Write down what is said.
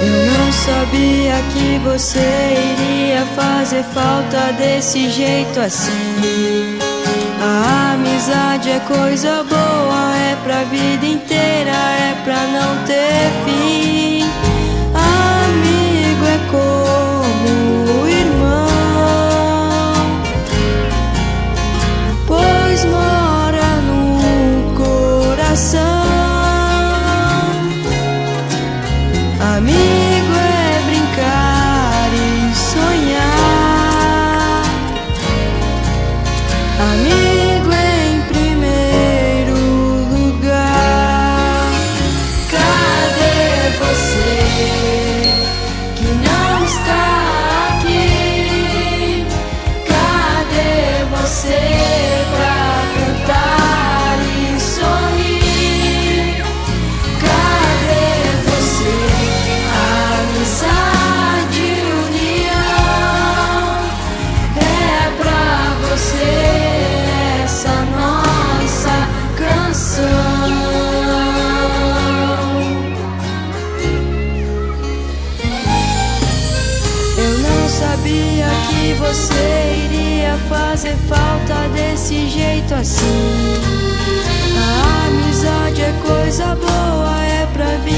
Eu não sabia que você iria fazer falta desse jeito assim. A amizade é coisa boa, é pra vida inteira, é pra não ter fim. Amigo é como irmão, pois mora no coração. Amigo é brincar e sonhar. Amigo é em primeiro lugar. Cadê você que não está aqui? Cadê você pra cantar e sorrir? Cadê você? Amizade, união, é pra você essa nossa canção. Eu não sabia que você iria fazer falta desse jeito assim. A amizade é coisa boa, é pra vida